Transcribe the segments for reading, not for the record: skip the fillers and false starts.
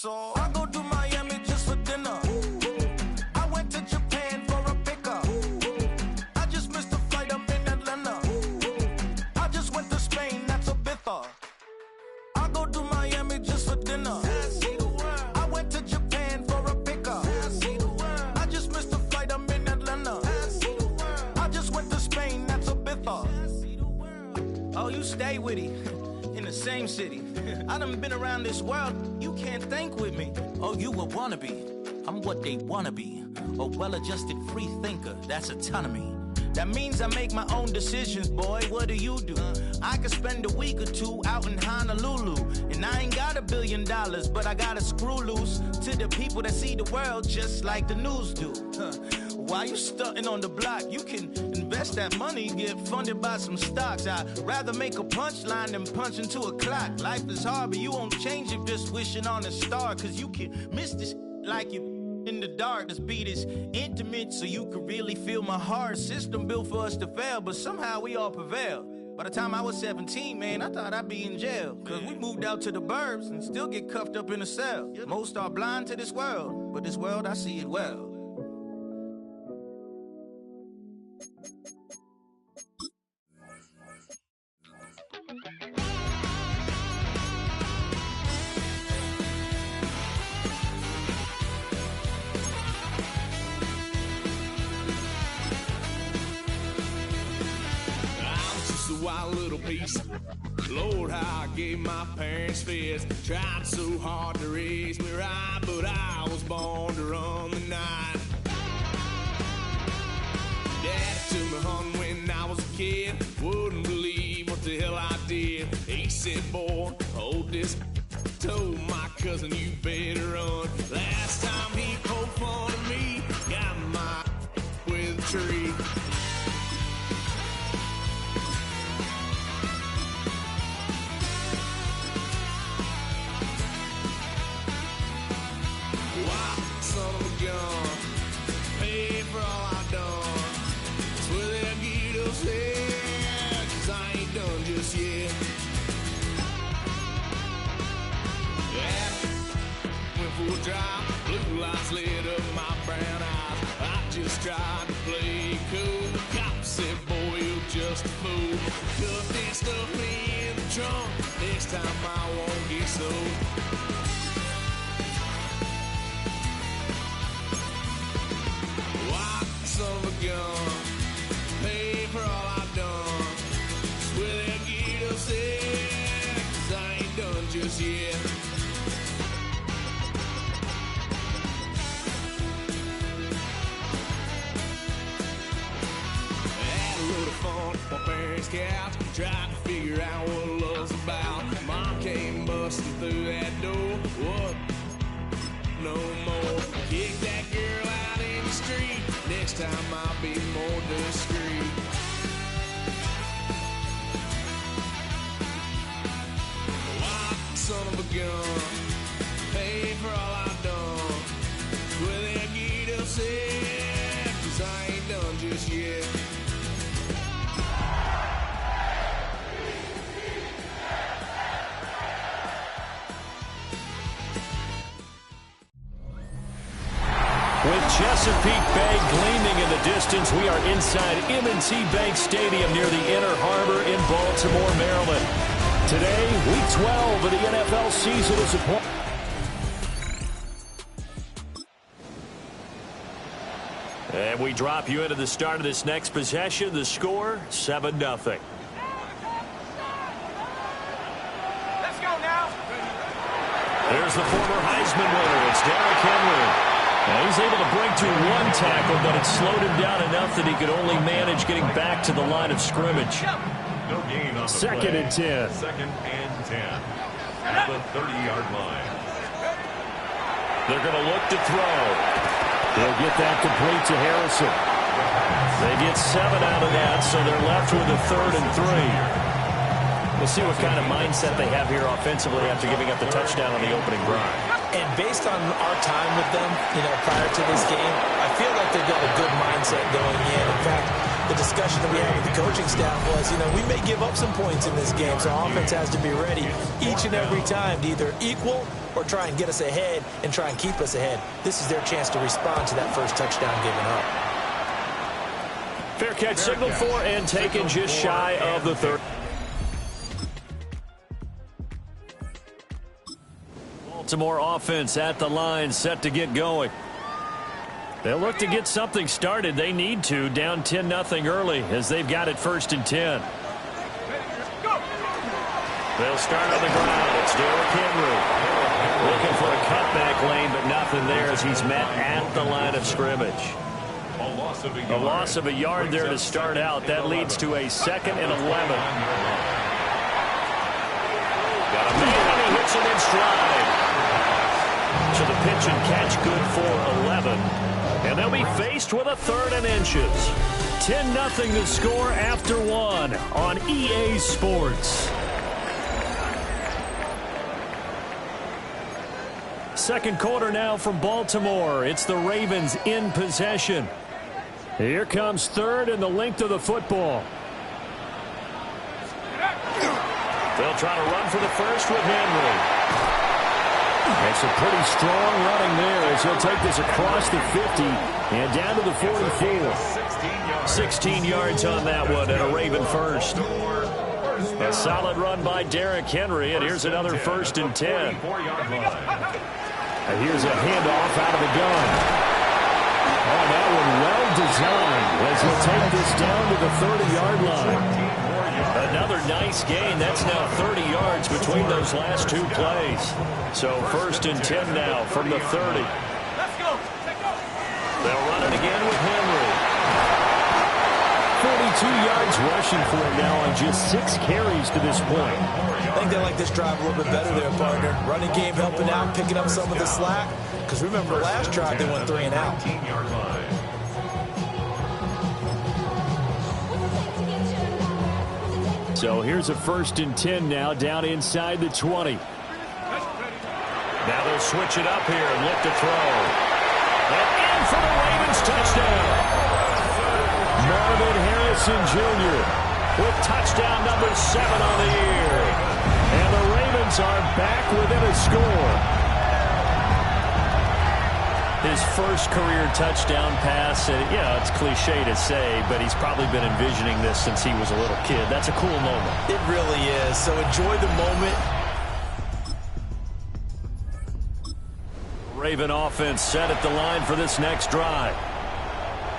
So I go to Miami just for dinner. I went to Japan for a pickup. I just missed a flight, I'm in Atlanta. I just went to Spain, that's Ibiza. I go to Miami just for dinner. I went to Japan for a pickup. I just missed a flight, I'm in Atlanta. I just went to Spain, that's Ibiza. Oh, you stay with it. In the same city. I done been around this world, you can't think with me. Oh, you a wannabe, I'm what they wanna be. A well-adjusted free thinker, that's autonomy. That means I make my own decisions, boy, what do you do? I could spend a week or two out in Honolulu. And I ain't got $1 billion, but I got a screw loose to the people that see the world just like the news do. While you stunting on the block, you can invest that money, get funded by some stocks. I'd rather make a punchline than punch into a clock. Life is hard, but you won't change it just wishing on a star. Cause you can miss this like you in the dark. This beat is intimate, so you can really feel my heart. System built for us to fail, but somehow we all prevail. By the time I was 17, man, I thought I'd be in jail. Cause we moved out to the burbs and still get cuffed up in a cell. Most are blind to this world, but this world, I see it well. Wild little piece. Lord, how I gave my parents fits. Tried so hard to raise me right, but I was born to run the night. Daddy took me home when I was a kid. Wouldn't believe what the hell I did. He said, boy, hold this. Told my cousin, you better run. Last time he poked fun of me, got my with a tree. Son of a gun, pay for all I've done. Swear they'll get upset, 'cause I ain't done just yet. Yeah, went for a drive, blue lights lit up my brown eyes. I just tried to play cool. Cop said, boy, you're just a fool. Cut that stuff in the trunk, next time I won't get sold. Son of a gun, pay for all I've done. Swear they'll get upset, 'cause I ain't done just yet. Had a load of fun on my parents' couch, tried to figure out what love's about. Mom came busting through that door, what? No more. Kick that girl out in the street. Next time I'll be more discreet. Wild son of a gun, pay for all I've done. Well, they'll get upset, 'cause I ain't done just yet. With Chesapeake Bay gleaming in the distance, we are inside M&T Bank Stadium near the Inner Harbor in Baltimore, Maryland. Today, Week 12 of the NFL season is upon. And we drop you into the start of this next possession. The score, 7-0. Let's go now. There's the former Heisman winner. It's Derrick Henry. And he's able to break to one tackle, but it slowed him down enough that he could only manage getting back to the line of scrimmage. No gain on the Second play. and 10. Second and 10 at the 30-yard line. They're going to look to throw. They'll get that complete to Harrison. They get 7 out of that, so they're left with a 3rd and 3. We'll see what kind of mindset they have here offensively after giving up the touchdown on the opening drive. And based on our time with them, prior to this game, I feel like they've got a good mindset going in. In fact, the discussion that we had with the coaching staff was, we may give up some points in this game, so offense has to be ready each and every time to either equal or try and get us ahead and try and keep us ahead. This is their chance to respond to that first touchdown given up. Fair catch signaled for and taken just shy of the 30. Baltimore offense at the line, set to get going. They'll look to get something started. They need to, down 10-0 early as they've got it 1st and 10. They'll start on the ground. It's Derrick Henry looking for a cutback lane, but nothing there as he's met at the line of scrimmage. A loss of a yard there to start out. That leads to a 2nd and 11. Got a man and he hits him in stride. So the pitch and catch good for 11. And they'll be faced with a 3rd and inches. 10-0 to score after 1 on EA Sports. Second quarter now from Baltimore. It's the Ravens in possession. Here comes 3rd and the length of the football. They'll try to run for the first with Henry. It's a pretty strong running there as he'll take this across the 50 and down to the 44. 16 yards on that one and a Raven first. A solid run by Derrick Henry, and here's another 1st and 10. And here's a handoff out of the gun. Oh, that one well designed as he'll take this down to the 30-yard line. Another nice gain. That's now 30 yards between those last 2 plays. So 1st and 10 now from the 30. Let's go. They'll run it again with Henry. 42 yards rushing for him now on just 6 carries to this point. I think they like this drive a little bit better there, partner. Running game helping out, picking up some of the slack. Because remember, last drive they went 3 and out. So here's a 1st and 10 now down inside the 20. Now they'll switch it up here and look to throw. And in for the Ravens touchdown. Marvin Harrison Jr. with touchdown number 7 on the year. And the Ravens are back within a score. His first career touchdown pass, it's cliche to say, but he's probably been envisioning this since he was a little kid. That's a cool moment. It really is. So enjoy the moment. Raven offense set at the line for this next drive.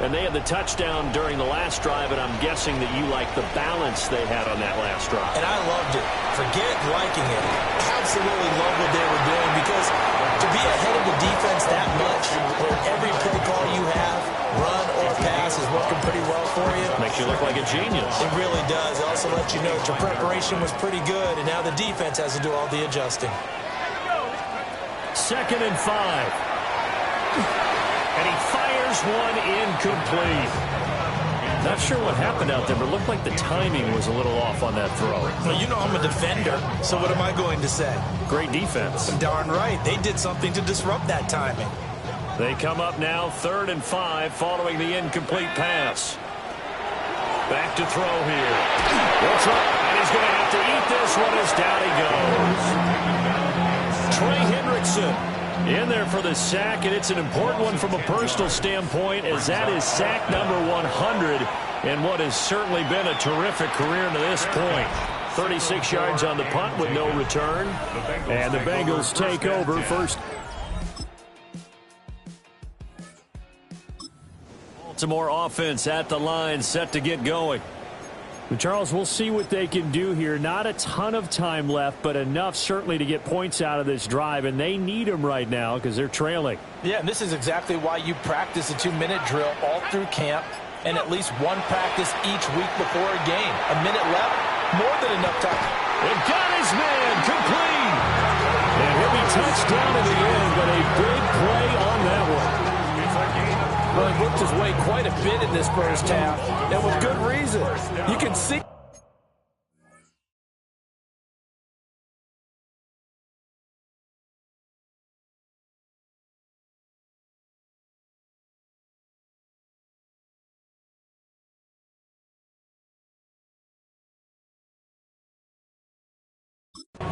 And they had the touchdown during the last drive, and I'm guessing that you like the balance they had on that last drive. And I loved it. Forget liking it. Absolutely love what they were doing, because to be ahead of the defense that much, where every play call you have, run or pass, is working pretty well for you. Makes you look like a genius. It really does. It also lets you know that your preparation was pretty good, and now the defense has to do all the adjusting. 2nd and 5. And he fires one incomplete. Not sure what happened out there, but it looked like the timing was a little off on that throw. Well, you know I'm a defender, so what am I going to say? Great defense. Darn right. They did something to disrupt that timing. They come up now 3rd and 5 following the incomplete pass. Back to throw here. What's up? And he's going to have to eat this one as down he goes. Trey Hendrickson in there for the sack, and it's an important one from a personal standpoint, as that is sack number 100 in what has certainly been a terrific career to this point. 36 yards on the punt with no return, and the Bengals take over first. Baltimore offense at the line, set to get going. Charles, we'll see what they can do here. Not a ton of time left, but enough certainly to get points out of this drive, and they need them right now because they're trailing. Yeah, and this is exactly why you practice a 2-minute drill all through camp and at least one practice each week before a game. A minute left, more than enough time. And got his man complete. And he'll be touched down in the end, but a big play on that one. Well, he worked his way quite a bit in this first half, and with good reason. You can see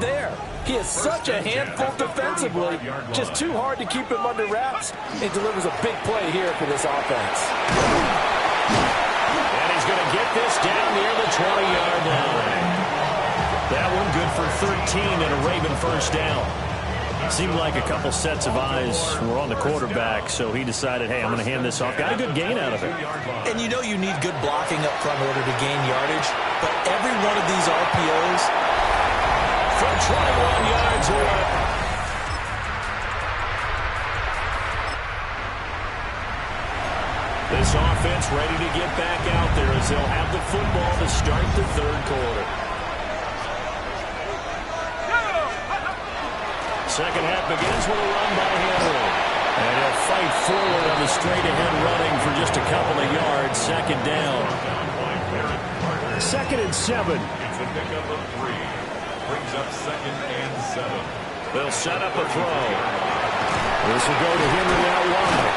there. He is such a handful defensively, just too hard to keep him under wraps. It delivers a big play here for this offense. And he's going to get this down near the 20-yard line. That one good for 13 and a Raven first down. Seemed like a couple sets of eyes were on the quarterback, so he decided, hey, I'm going to hand this off. Got a good gain out of it. And you know you need good blocking up front in order to gain yardage, but every one of these RPOs from 21 yards away. This offense ready to get back out there as they'll have the football to start the third quarter. Second half begins with a run by Henry. And he'll fight forward on the straight-ahead running for just a couple of yards. Second down. 2nd and 7. It's a pickup of 3. Brings up 2nd and 7. They'll set up a throw. This will go to Henry out wide.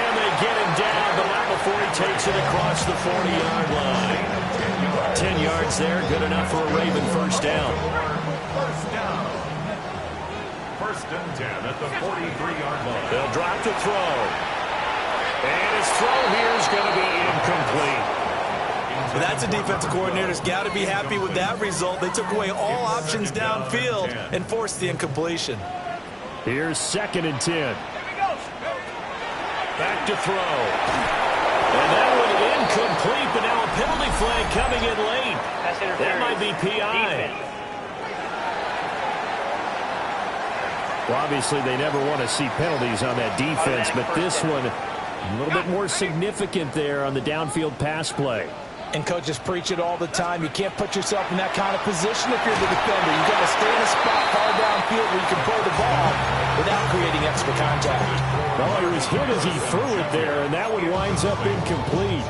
And they get him down, but not before he takes it across the 40-yard line. 10 yards there, good enough for a Raven first down. First down. 1st and 10 at the 43-yard line. They'll drop the throw. And his throw here is going to be incomplete. Well, that's a defensive coordinator's got to be happy with that result. They took away all options downfield and forced the incompletion. Here's 2nd and 10. Back to throw. And that one incomplete, but now a penalty flag coming in late. That might be PI. Well, obviously, they never want to see penalties on that defense, but this one a little bit more significant there on the downfield pass play. And coaches preach it all the time. You can't put yourself in that kind of position if you're the defender. You've got to stay in a spot far downfield where you can throw the ball without creating extra contact. Well, it was hit as he threw it there, and that one winds up incomplete.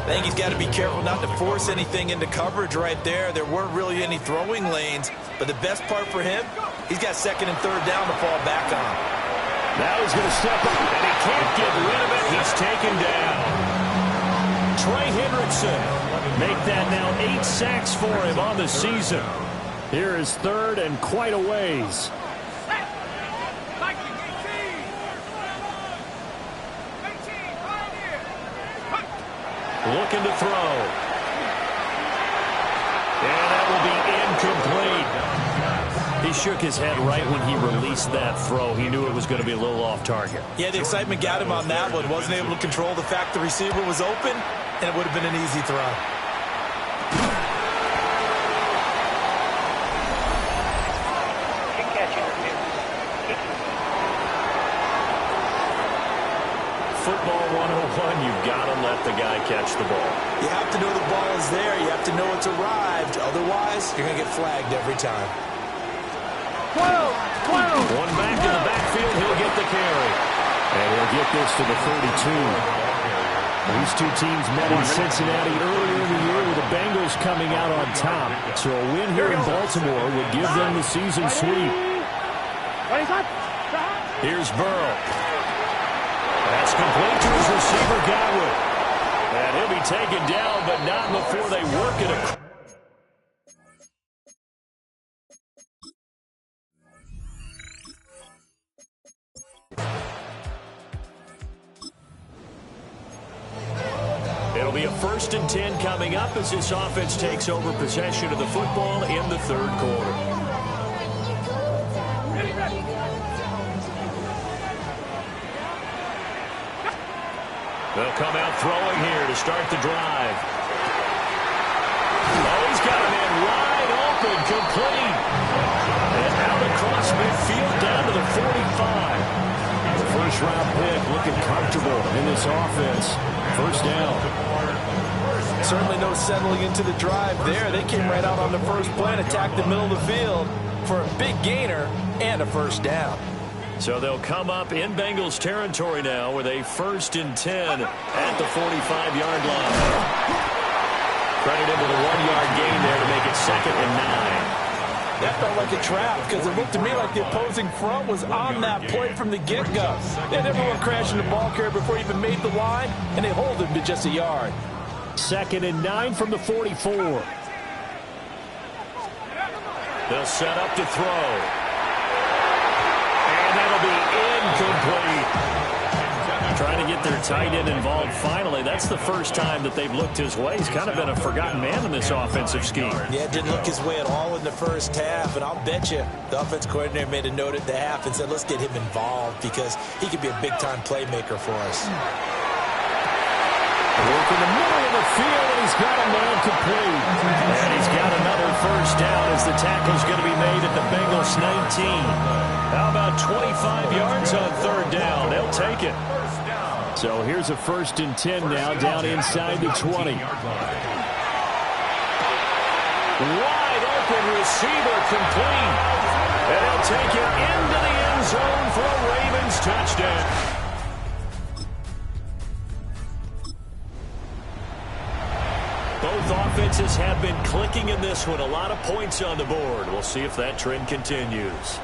I think he's got to be careful not to force anything into coverage right there. There weren't really any throwing lanes, but the best part for him, he's got 2nd and 3rd down to fall back on. Now he's going to step up, and he can't get rid of it. He's taken down. Trey Hendrickson make that now 8 sacks for him on the season. Here is 3rd and quite a ways. Looking to throw. And that will be incomplete. He shook his head right when he released that throw. He knew it was going to be a little off target. Yeah, the excitement got him on that one. Wasn't able to control the fact the receiver was open, and it would have been an easy throw. Football 101, you've got to let the guy catch the ball. You have to know the ball is there. You have to know it's arrived. Otherwise, you're going to get flagged every time. 12. One back in the backfield. He'll get the carry. And he'll get this to the 32. These two teams met in Cincinnati earlier in the year with the Bengals coming out on top. So a win here in Baltimore would give them the season sweep. Here's Burrow. That's complete to his receiver, Godwin. And he'll be taken down, but not before they work it across. It'll be a 1st and 10 coming up as this offense takes over possession of the football in the third quarter. They'll come out throwing here to start the drive. Oh, he's got a man wide open, complete. And out across midfield down to the 45. The first-round pick looking comfortable in this offense. First down. Certainly no settling into the drive there. They came right out on the first play and attacked the middle of the field for a big gainer and a first down. So they'll come up in Bengals territory now with a 1st and 10 at the 45-yard line. Credit him with a 1-yard gain there to make it 2nd and 9. That felt like a trap because it looked to me like the opposing front was on that play from the get-go. They had everyone crashing the ball carrier before he even made the line, and they hold him to just a yard. 2nd and 9 from the 44. They'll set up to throw. And that'll be incomplete. Trying to get their tight end involved finally. That's the first time that they've looked his way. He's kind of been a forgotten man in this offensive scheme. Yeah, didn't look his way at all in the first half. And I'll bet you the offense coordinator made a note at the half and said, let's get him involved because he could be a big-time playmaker for us. Work in the middle of the field, and he's got a man complete. And he's got another first down as the tackle's going to be made at the Bengals 19. How about 25 yards on third down? They'll take it. So here's a 1st and 10 now down inside the 20. Wide open receiver complete. And he'll take it into the end zone for a Ravens touchdown. Both offenses have been clicking in this one. A lot of points on the board. We'll see if that trend continues.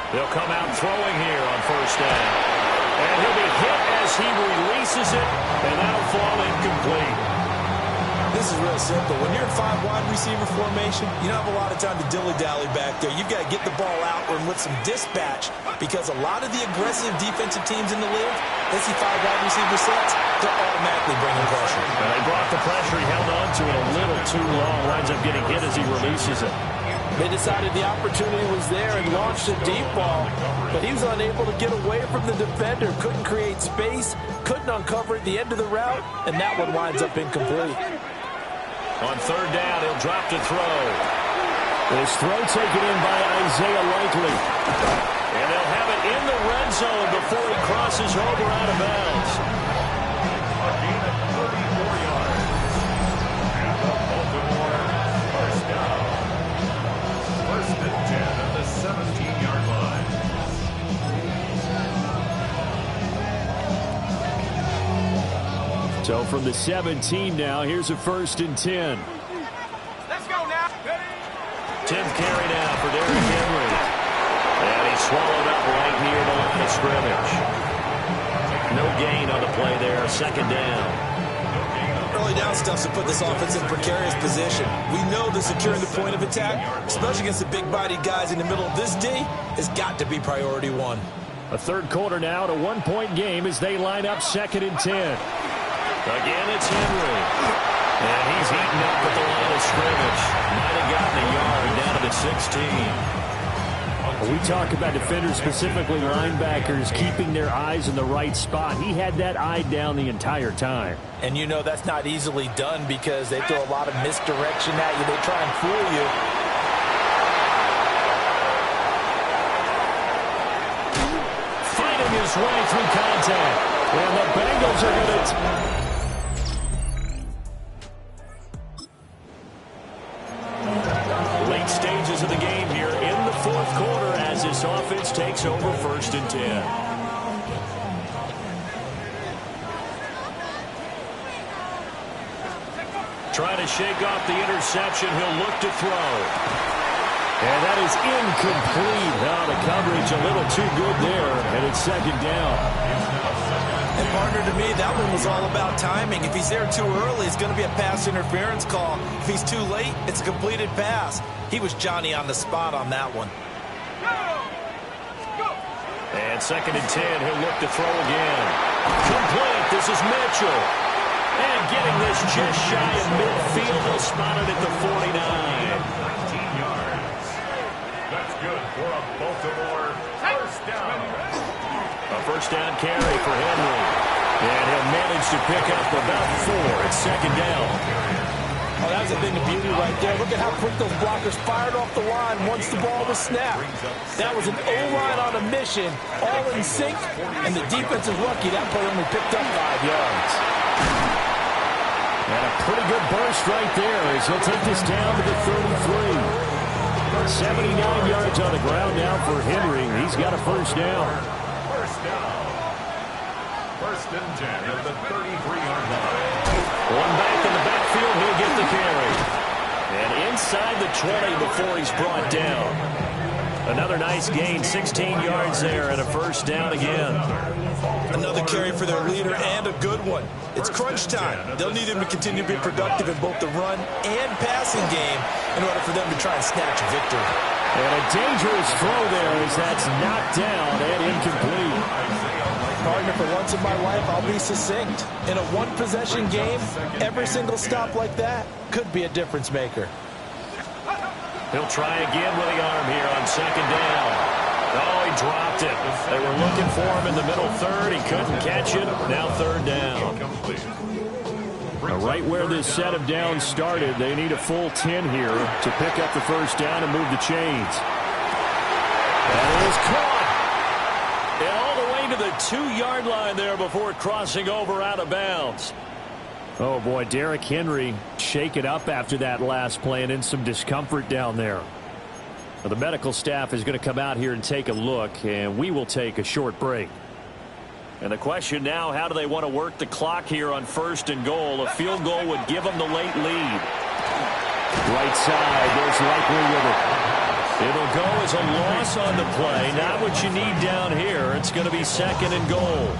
They'll come out throwing here on first down. And he'll be hit as he releases it, and that'll fall incomplete. This is real simple. When you're in 5 wide receiver formation, you don't have a lot of time to dilly-dally back there. You've got to get the ball out and with some dispatch because a lot of the aggressive defensive teams in the league, they see 5 wide receiver sets, they're automatically bringing pressure. And they brought the pressure. He held on to it a little too long. Winds up getting hit as he releases it. They decided the opportunity was there and launched a deep ball, but he was unable to get away from the defender, couldn't create space, couldn't uncover at the end of the route, and that one winds up incomplete. On third down, he'll drop to throw. This throw taken in by Isaiah Likely. And they'll have it in the red zone before he crosses over out of bounds. A gain of 34 yards. And the Baltimore first down. 1st and 10 at the 17-yard line. So from the 17 now, here's a 1st and 10. Let's go now. 10th carry now for Derrick Henry. And he's swallowed up right near the line of scrimmage. No gain on the play there. 2nd down. Early down stuff to put this offense in a precarious position. We know that securing the point of attack, especially against the big-bodied guys in the middle of this D, has got to be priority 1. A third quarter now at a 1-point game as they line up 2nd and 10. Again, it's Henry. And he's eaten up at the line of scrimmage. Might have gotten a yard down to the 16. We talk about defenders, specifically linebackers, keeping their eyes in the right spot. He had that eye down the entire time. And you know that's not easily done because they throw a lot of misdirection at you. They try and fool you. Fighting his way through contact. And the Bengals are going to... Late stages of the game here in the 4th quarter as this offense takes over 1st and 10. Trying to shake off the interception. He'll look to throw. And that is incomplete. Now the coverage a little too good there, and it's 2nd down. And partner, to me, that one was all about timing. If he's there too early, it's going to be a pass interference call. If he's too late, it's a completed pass. He was Johnny on the spot on that one. And 2nd and 10, he'll look to throw again. Complete. This is Mitchell. And getting this just shy of midfield. He'll spot it at the 49. 19 yards. That's good for a Baltimore first down. A first down carry for Henry. And he'll manage to pick up about 4. It's 2nd down. Oh, that's a thing of beauty right there. Look at how quick those blockers fired off the line once the ball was snapped. That was an O-line on a mission, all in sync, and the defense is lucky that play only picked up 5 yards. And a pretty good burst right there as he'll take this down to the 33. 79 yards on the ground now for Henry. He's got a first down. First down. 1st and 10 at the 33-yard line. One back in the backfield, he'll get the carry. And inside the 20 before he's brought down. Another nice gain, 16 yards there and a first down again. Another carry for their leader and a good one. It's crunch time. They'll need him to continue to be productive in both the run and passing game in order for them to try and snatch a victory. And a dangerous throw there as that's knocked down and incomplete. Partner, for once in my life, I'll be succinct. In a one-possession game, every single stop like that could be a difference maker. He'll try again with the arm here on second down. Oh, he dropped it. They were looking for him in the middle third. He couldn't catch it. Now third down. Right where this set of downs started, they need a full 10 here to pick up the first down and move the chains. That is caught. And all the way to the 2-yard line there before crossing over out of bounds. Oh, boy, Derrick Henry shaken up after that last play and in some discomfort down there. Well, the medical staff is going to come out here and take a look, and we will take a short break. And the question now, how do they want to work the clock here on first and goal? A field goal would give them the late lead. Right side, there's Likely with it. It'll go as a loss on the play. Not what you need down here. It's going to be second and goal.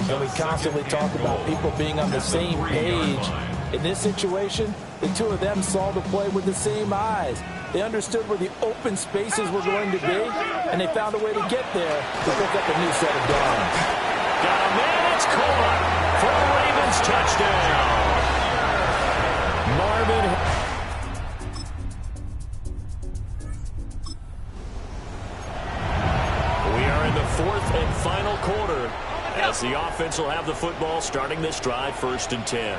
And we constantly talk about people being on the same page. In this situation, the two of them saw the play with the same eyes. They understood where the open spaces were going to be, and they found a way to get there to pick up a new set of downs. Got a man, it's caught for a Ravens touchdown. Marvin. We are in the fourth and final quarter as the offense will have the football starting this drive, 1st and 10.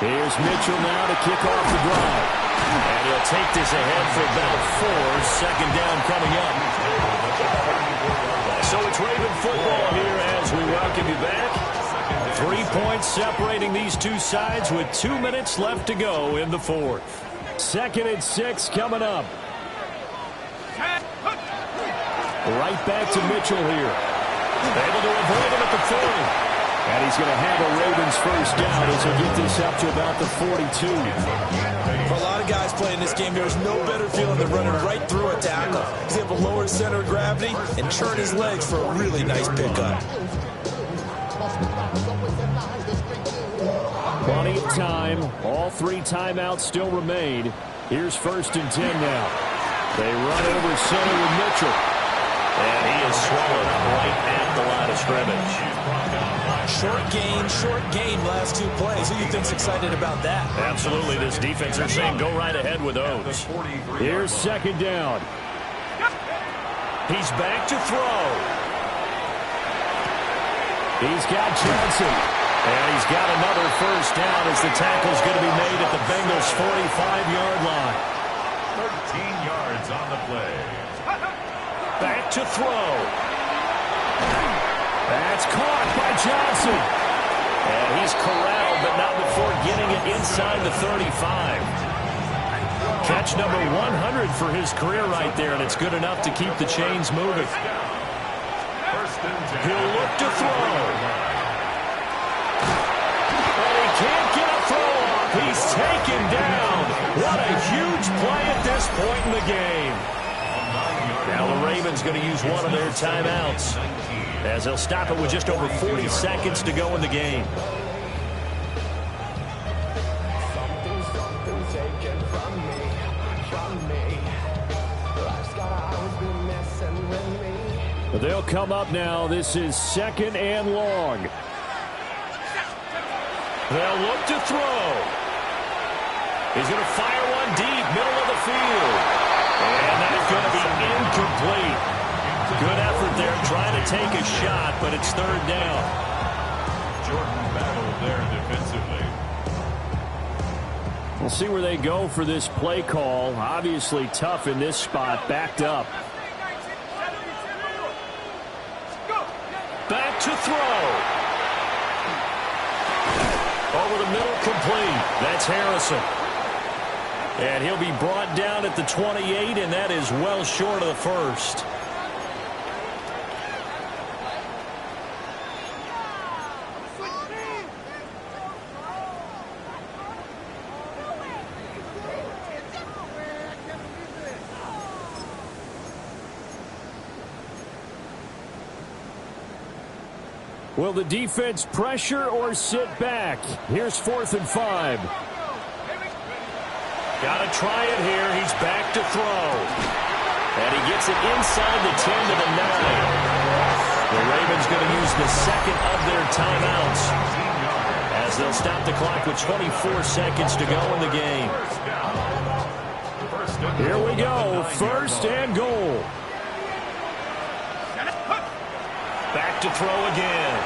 Here's Mitchell now to kick off the drive. And he'll take this ahead for about 4. Second down coming up. So it's Raven football here as we welcome you back. 3 points separating these two sides with 2 minutes left to go in the fourth. 2nd and 6 coming up. Right back to Mitchell here. Able to avoid him at the 40. And he's going to have a Ravens first down as he'll get this up to about the 42. For a lot of guys playing this game, there's no better feeling than running right through a tackle. He's able to lower his center of gravity and turn his legs for a really nice pickup. Plenty of time. All 3 timeouts still remain. Here's 1st and 10 now. They run over center with Mitchell. And he is swallowed right at the line of scrimmage. Short gain last 2 plays. Who do you think's excited about that? Absolutely. This defense are saying go right ahead with those. Here's 2nd down. He's back to throw. He's got Johnson. And he's got another first down as the tackle's going to be made at the Bengals' 45-yard line. 13 yards on the play. Back to throw. That's caught by Johnson. And he's corralled, but not before getting it inside the 35. Catch number 100 for his career right there, and it's good enough to keep the chains moving. He'll look to throw. And he can't get a throw off. He's taken down. What a huge play at this point in the game. Now the Ravens going to use one of their timeouts as they'll stop it with just over 40 seconds to go in the game. But they'll come up now. This is 2nd and long. They'll look to throw. He's going to fire one deep, middle of the field. And that's going to be incomplete. Good effort there trying to take a shot, but it's 3rd down. Jordan battled there defensively. We'll see where they go for this play call. Obviously tough in this spot, backed up. Back to throw. Over the middle, complete. That's Harrison. And he'll be brought down at the 28, and that is well short of the first. Will the defense pressure or sit back? Here's 4th and 5. Got to try it here. He's back to throw. And he gets it inside the 10 to the 9. The Ravens going to use the second of their timeouts as they'll stop the clock with 24 seconds to go in the game. Here we go. 1st and goal. Back to throw again.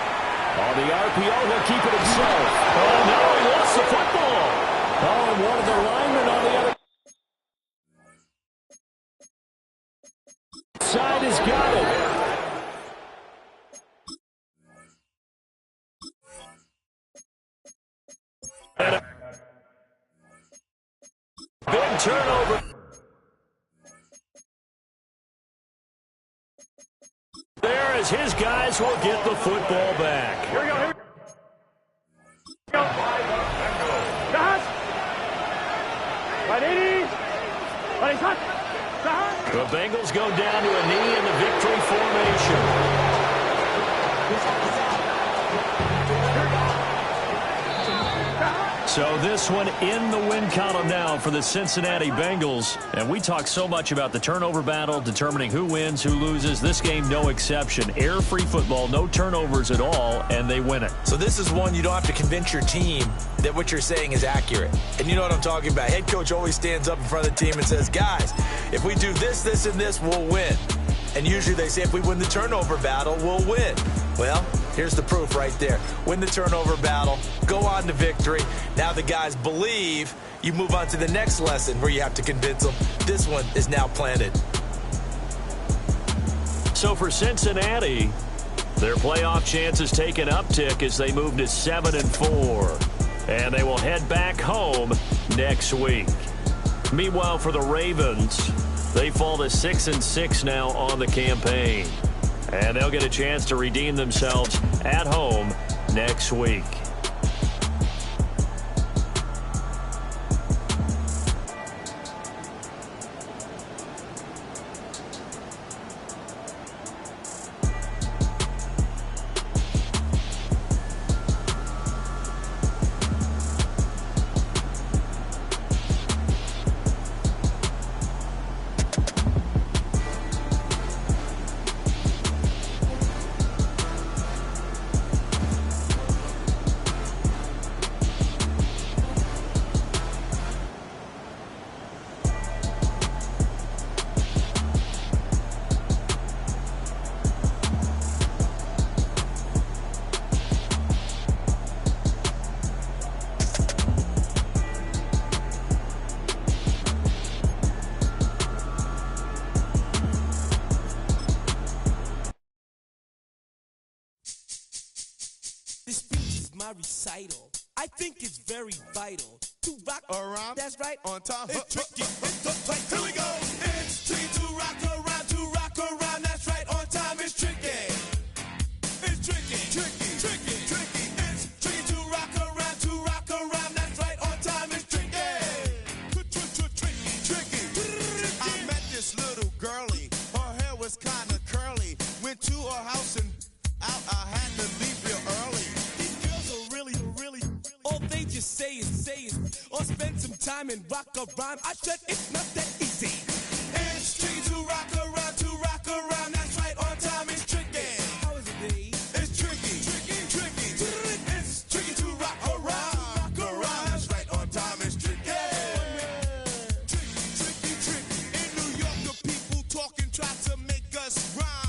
On the RPO, he'll keep it himself. Oh, no, he lost the football. Oh, and one of the linemen on the other side has got it. And a big turnover. There as his guys will get the football back. Here we go. Here we go. Guys. Right 80. Right hot. The Bengals go down to a knee in the victory formation. So this one in the win column now for the Cincinnati Bengals. And we talk so much about the turnover battle, determining who wins, who loses. This game, no exception. Air-free football, no turnovers at all, and they win it. So this is one you don't have to convince your team that what you're saying is accurate. And you know what I'm talking about. Head coach always stands up in front of the team and says, guys, if we do this, this, and this, we'll win. And usually they say if we win the turnover battle, we'll win. Well, here's the proof right there. Win the turnover battle, go on to victory. Now the guys believe. You move on to the next lesson where you have to convince them. This one is now planted. So for Cincinnati, their playoff chances take an uptick as they move to 7-4. And they will head back home next week. Meanwhile, for the Ravens, they fall to 6-6 now on the campaign. And they'll get a chance to redeem themselves at home next week. Recital. I think it's very vital to rock around. That's right. On time. It's tricky. It's the place. Here we go. It's tricky to rock around. To rock around. That's right. On time. It's tricky. It's tricky. Tricky. Tricky. Tricky. It's tricky to rock around. To rock around. That's right. On time. It's tricky. Tricky. I met this little girlie. Her hair was kind of curly. Went to her house and out. I had to leave real early. All they just say is, or spend some time and rock a rhyme. I said it's not that easy. It's tricky to rock around, that's right, on time it's tricky. How is it, Dave? It's tricky. It's tricky to rock around, that's right, on time it's tricky. Tricky. In New York, the people talking try to make us rhyme.